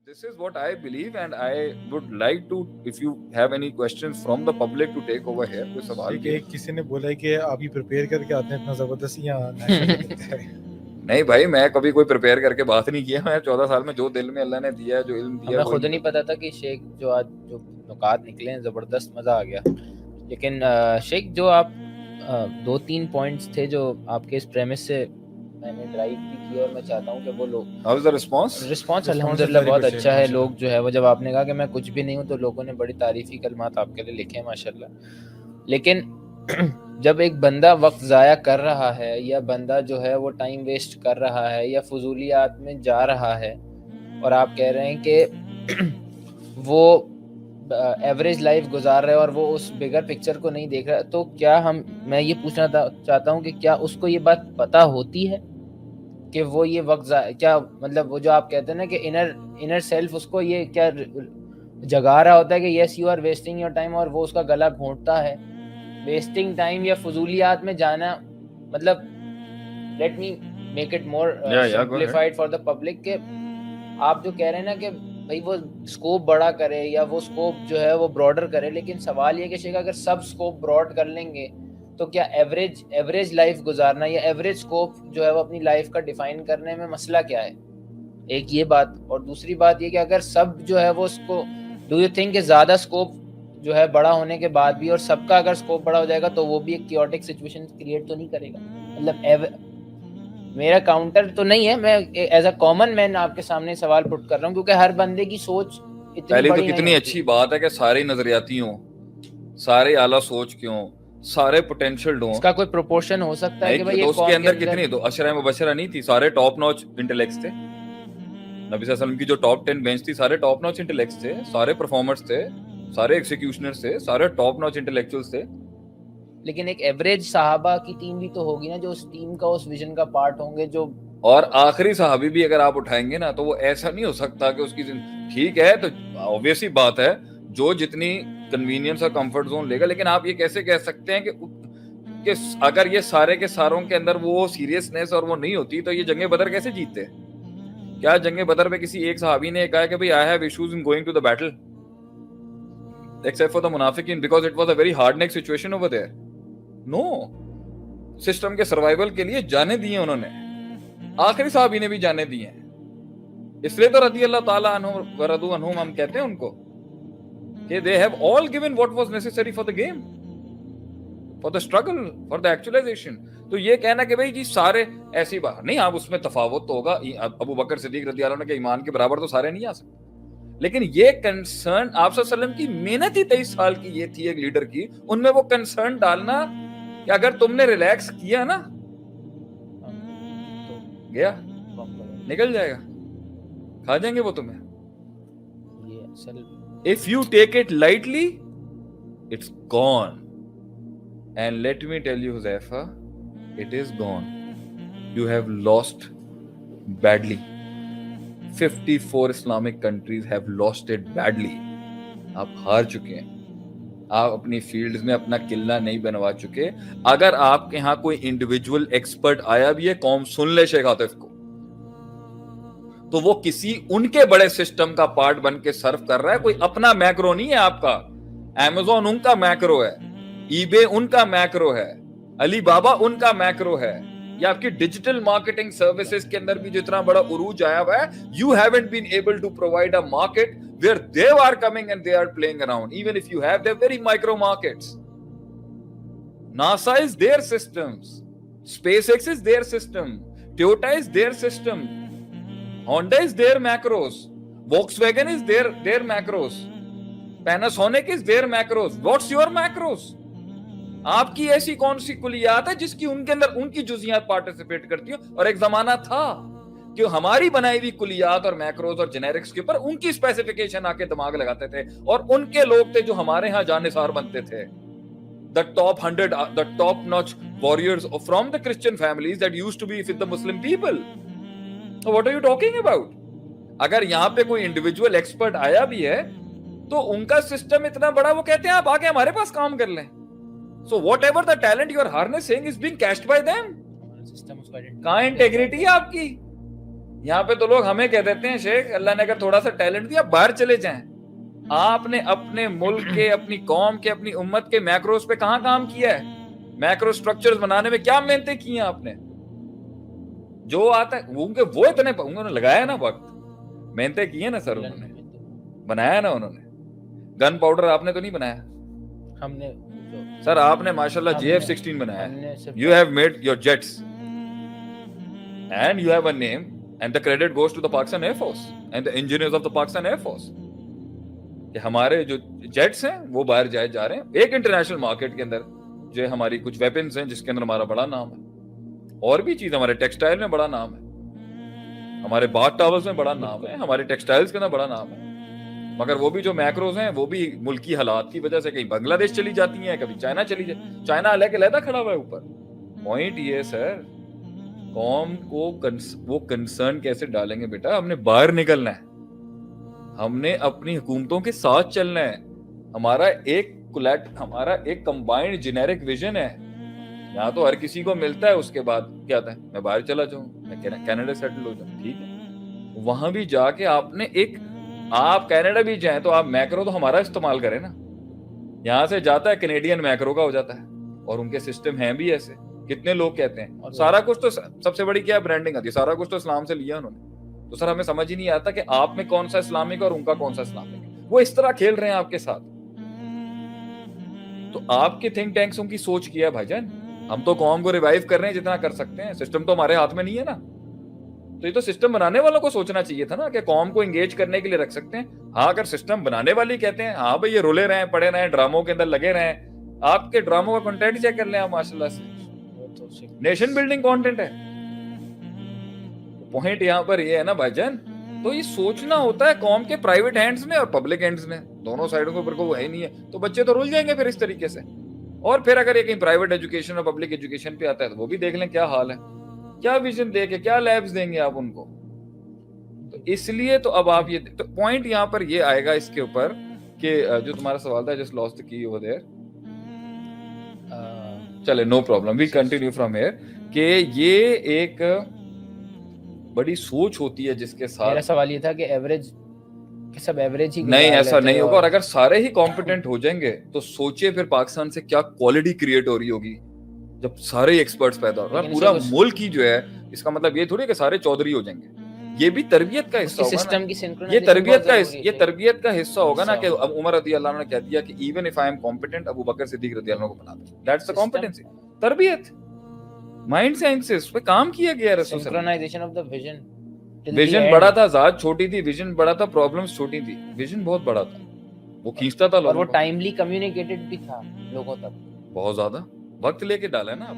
This is what I believe, and I would like to, if you have any questions from the public, to take over here. کوئی سوال کہ کسی نے بولا ہے کہ آپ ہی پریپیئر کر کے آتے ہیں اتنا زبردست یہاں نیشنل لیول پہ. نہیں بھائی، میں کبھی کوئی پریپیئر کر کے بات نہیں کیا. میں 14 سال میں جو دل میں اللہ نے دیا ہے، جو علم دیا ہے، ہمیں خود نہیں پتا تھا کہ شیخ جو آج جو نکات نکلے ہیں زبردست مزہ آ گیا. لیکن شیخ جو آپ 2-3 پوائنٹس تھے جو آپ کے اس پریمس سے میں نے ڈرائیو بھی کیا، اور میں چاہتا ہوں کہ وہ لوگ How is the response? Response الحمدللہ بہت اچھا ہے. لوگ جو ہے وہ جب آپ نے کہا کہ میں کچھ بھی نہیں ہوں تو لوگوں نے بڑی تعریفی کلمات آپ کے لیے لکھے ہیں ماشاءاللہ. لیکن جب ایک بندہ وقت ضائع کر رہا ہے یا بندہ جو ہے وہ ٹائم ویسٹ کر رہا ہے یا فضولیات میں جا رہا ہے، اور آپ کہہ رہے ہیں کہ وہ ایوریج لائف گزار رہے اور وہ اس بگر پکچر کو نہیں دیکھ رہا، تو کیا میں یہ پوچھنا چاہتا ہوں کہ کیا اس کو یہ بات پتہ ہوتی ہے کہ وہ یہ وقت کیا مطلب وہ جو آپ کہتے ہیں نا کہ انر سیلف اس کو یہ کیا جگا رہا ہوتا ہے کہ yes you are wasting your time, اور وہ اس کا گلا گھونٹتا ہے. ویسٹنگ ٹائم یا فضولیات میں جانا، مطلب let me make it more simplified for the public, کہ آپ جو کہہ رہے ہیں نا کہ بھائی وہ اسکوپ بڑا کرے یا وہ اسکوپ جو ہے وہ براڈر کرے، لیکن سوال یہ کہ شیخ اگر سب اسکوپ براڈ کر لیں گے تو کیا ایوریج لائف گزارنا یا ایوریج اسکوپ جو ہے وہ اپنی لائف کا ڈیفائن کرنے میں مسئلہ کیا ہے؟ ایک یہ بات. اور دوسری بات یہ کہ اگر سب جو ہے وہ اس کو ڈو یو تھنک کہ زیادہ اسکوپ جو ہے بڑا ہونے کے بعد بھی، اور سب کا اگر اسکوپ بڑا ہو جائے گا تو وہ بھی ایک کیوٹک سچویشن کریٹ تو نہیں کرے گا؟ مطلب میرا کاؤنٹر تو نہیں ہے، میں ایز اے کامن مین آپ کے سامنے سوال پٹ کر رہا ہوں، کیونکہ ہر بندے کی سوچ پہلی تو کتنی اچھی بات ہے کہ سارے نظریاتی ہوں، سارے اعلیٰ سوچ کے ہوں، سارے پوٹینشیل ہوں. اس کا کوئی پروپورشن ہو سکتا ہے کہ بھائی اس کے اندر کتنی تو اشرہ مبشرہ نہیں تھی، سارے ٹاپ نوچ انٹلیکٹس تھے. نبی صلی اللہ علیہ وسلم کی جو ٹاپ 10 بینچ تھی سارے ٹاپ نوچ انٹلیکٹس تھے، سارے پرفارمرز تھے، سارے ایکسیکیوشنرز تھے، سارے ٹاپ نوچ انٹلیکچوئلز تھے. لیکن ایک ایوریج صحابہ کی ٹیم بھی تو ہوگی نا جو اس ٹیم کا اس ویژن کا پارٹ ہوں گے. جو اور آخری صحابی بھی اگر آپ اٹھائیں گے نا تو وہ ایسا نہیں ہو سکتا کہ اس کی ٹھیک ہے تو obvious ہی بات ہے جو جتنی کنوینئنس اور کمفرٹ زون لے گا، لیکن آپ یہ کیسے کہہ سکتے ہیں کہ اگر یہ سارے کے ساروں کے اندر وہ سیریسنیس اور وہ نہیں ہوتی تو یہ جنگ بدر کیسے جیتتے؟ کیا جنگ بدر میں کسی ایک صحابی نے کہا کہ بھئی I have issues in going to the battle except for the munafiqin because it was a very hard neck situation over there? No. System کے سروائیول کے لیے جانے دیے انہوں نے، آخری صحابی نے بھی جانے دیے ہیں. اس لیے تو رضی اللہ تعالیٰ عنہم ورضوا عنہم ہم کہتے ہیں ان کو کہ they have all given what was necessary for the game, for the struggle, for the actualization. تو یہ کہنا کہ بھئی جی سارے ایسی بات نہیں، آپ اس میں تفاوت تو ہوگا. ابو بکر صدیق رضی اللہ عنہ کے ایمان کے برابر تو سارے نہیں آ سکتے، لیکن یہ کنسرن آپ صلی اللہ علیہ وسلم کی محنت ہی 23 سال کی یہ تھی ایک لیڈر کی، ان میں وہ کنسرن ڈالنا کہ اگر تم نے ریلیکس کیا نا گیا نکل جائے گا، کھا جائیں گے وہ تمہیں. If you take it lightly, it's gone. And let me tell you, Huzaifa, it is gone. You have lost badly. 54 Islamic countries have lost it badly. آپ ہار چکے ہیں، آپ اپنی فیلڈز میں اپنا قلعہ نہیں بنوا چکے. اگر آپ کے ہاں کوئی انڈیویجول ایکسپرٹ آیا بھی ہے، قوم سن لے شیخ عاطف کو، تو وہ کسی ان کے بڑے سسٹم کا پارٹ بن کے سرو کر رہا ہے، کوئی اپنا میکرو نہیں ہے آپ کا. Amazon ان کا میکرو ہے، ای بے ان کا میکرو ہے، علی بابا ان کا میکرو ہے. یہ آپ کی ڈیجیٹل مارکیٹنگ سروسز کے اندر بھی جو اتنا بڑا عروج آیا ہوا ہے، you haven't been able to provide a market where they are coming and they are playing around. Even if you have, they're very micro markets. NASA is their systems, SpaceX is their system, Toyota is their system, Honda is their macros, Volkswagen is their macros, Panasonic is their macros. What's your macros? آپ کی ایسی کون سی کلیات ہے جس کی ان کے اندر ان کی جزیات participate کرتی ہوں؟ اور ایک زمانہ تھا کہ ہماری بنائی ہوئی کلیات اور میکروز اور جنیرکس کے اوپر ان کی اسپیسیفیکیشن آ کے دماغ لگاتے تھے، اور ان کے لوگ تھے جو ہمارے ہاں جانثار بنتے تھے. The top 100, the top notch warriors from the Christian families that used to be with the Muslim people. So what are you talking about? اگر یہاں پہ کوئی انڈیویجول ایکسپرٹ آیا بھی ہے تو ان کا سسٹم اتنا بڑا، وہ کہتے ہیں آپ آگے ہمارے پاس کام کر لیں. So whatever the talent you are harnessing is being cashed by them. کہاں انٹیگریٹی ہے آپ کی؟ یہاں پہ تو لوگ ہمیں کہہ دیتے ہیں شیخ اللہ نے اگر تھوڑا سا ٹیلنٹ دیا باہر چلے جائیں. آپ نے اپنے ملک کے, اپنی قوم کے, اپنی امت کے میکروز پہ کہاں کام کیا ہے؟ میکرو سٹرکچرز بنانے میں کیا محنتیں کی ہیں آپ نے؟ جو آتا ہے وہ اتنے انہوں نے لگایا نا وقت, محنتیں کی ہیں نا سر, انہوں نے بنایا نا, انہوں نے گن پاؤڈر آپ نے تو نہیں بنایا, ہم نے سر آپ نے ماشاءاللہ JF-16 بنایا ہے. You have made your jets and you have a name and the credit goes to the Pakistan Air Force and the engineers of the Pakistan Air Force کہ ہمارے جو جیٹس ہیں وہ باہر جا رہے ہیں ایک انٹرنیشنل مارکیٹ کے اندر, جو ہماری کچھ ویپنز ہیں جس کے اندر ہمارا بڑا نام ہے, اور بھی چیز ہمارے ٹیکسٹائل میں بڑا نام ہے, ہمارے باتھ ٹاولز میں بڑا نام ہے, ہمارے ٹیکسٹائلز کے اندر بڑا نام ہے, مگر وہ بھی جو میکروز ہیں وہ بھی ملکی حالات کی وجہ سے کہیں بنگلہ دیش چلی جاتی ہیں, کبھی چائنا چلی جاتی, چائنا الگ علیحدہ کھڑا ہوا ہے اوپر. پوائنٹ یہ ہے سر, قوم کو وہ کنسرن کیسے ڈالیں گے بیٹا, ہم نے باہر نکلنا ہے, ہم نے اپنی حکومتوں کے ساتھ چلنا ہے, ہمارا ایک کمبائنڈ جنیرک ویژن ہے. یہاں تو ہر کسی کو ملتا ہے, اس کے بعد کیا آتا ہے, میں باہر چلا جاؤں, میں کینیڈا سیٹل ہو جاؤں, ٹھیک ہے, وہاں بھی جا کے آپ کینیڈا بھی جائیں تو آپ میکرو تو ہمارا استعمال کریں نا. یہاں سے جاتا ہے کینیڈین میکرو کا ہو جاتا ہے, اور ان کے سسٹم ہیں بھی ایسے. کتنے لوگ کہتے ہیں سارا کچھ تو, سب سے بڑی کیا برانڈنگ آتی ہے, سارا کچھ تو اسلام سے لیا انہوں نے. تو سر ہمیں سمجھ ہی نہیں آتا کہ آپ میں کون سا اسلامک اور ان کا کون سا اسلامک. وہ اس طرح کھیل رہے ہیں آپ کے ساتھ. تو آپ کے تھنک ٹینکسوں کی سوچ کیا ہے بھائی جان, ہم تو قوم کو ریوائیو کر رہے ہیں جتنا کر سکتے ہیں, سسٹم تو ہمارے ہاتھ میں نہیں ہے نا. تو یہ تو سسٹم بنانے والوں کو سوچنا چاہیے تھا نا کہ قوم کو انگیج کرنے کے لیے رکھ سکتے ہیں. ہاں اگر سسٹم بنانے والے کہتے ہیں ہاں بھائی یہ رولے رہے ہیں, پڑے رہے ہیں, ڈراموں کے اندر لگے رہے ہیں, آپ کے ڈراموں کا کنٹینٹ چیک کر لیں آپ, ماشاءاللہ سے نیشن بلڈنگ کنٹینٹ ہے. پوائنٹ یہاں پر یہ ہے نا بھائی جان, تو یہ سوچنا ہوتا ہے قوم کے پرائیویٹ ہینڈز میں اور پبلک ہینڈز میں, دونوں سائڈوں کے اوپر کو وہ ہے نہیں ہے. تو بچے تو رول جائیں گے پھر اس طریقے سے. اور پھر اگر یہ کہیں پرائیویٹ ایجوکیشن اور پبلک ایجوکیشن پہ آتا ہے تو وہ بھی دیکھ لیں کیا حال ہے, کیا ویژن دے کے کیا لیبس دیں گے آپ ان کو. تو اس لیے تو اب آپ یہ تو پوائنٹ یہاں پر یہ آئے گا اس کے اوپر کہ جو تمہارا سوال تھا, جسٹ لاسٹ دی کی اوور دیئر. چلے no problem, we continue from here. کہ یہ ایک بڑی سوچ ہوتی ہے جس کے ساتھ, میرا سوال یہ تھا کہ ایوریج سب ایوریج ہی نہیں, ایسا نہیں ہوگا. اور اگر سارے ہی کمپیٹنٹ ہو جائیں گے تو سوچئے پھر پاکستان سے کیا کوالٹی کریٹ ہو رہی ہوگی جب سارے ایکسپرٹس پیدا ہو رہے ہیں. پورا ملک ہی جو ہے, اس کا مطلب یہ تھوڑی کہ سارے چودھری ہو جائیں گے. یہ بھی تربیت کا حصہ ہوگا نا, یہ تربیت کا حصہ ہوگا نا کہ عمر رضی اللہ عنہ نے کہہ دیا کہ even if I am competent, Abu Bakr Siddiq رضی اللہ عنہ کو بنا دو. دیٹس دی کمپیٹنسی, تربیت, مائنڈ سائنسز پہ کام کیا گیا ہے. رسول synchronization of the vision, vision بڑا تھا, ذات چھوٹی تھی, ویژن بڑا تھا, پرابلمز چھوٹی تھی. ویژن بہت بڑا تھا, وہ کھینچتا تھا, اور وہ ٹائملی کمیونیکیٹڈ بھی تھا لوگوں تک. بہت زیادہ وقت لے کے ڈالا ہے نا آپ.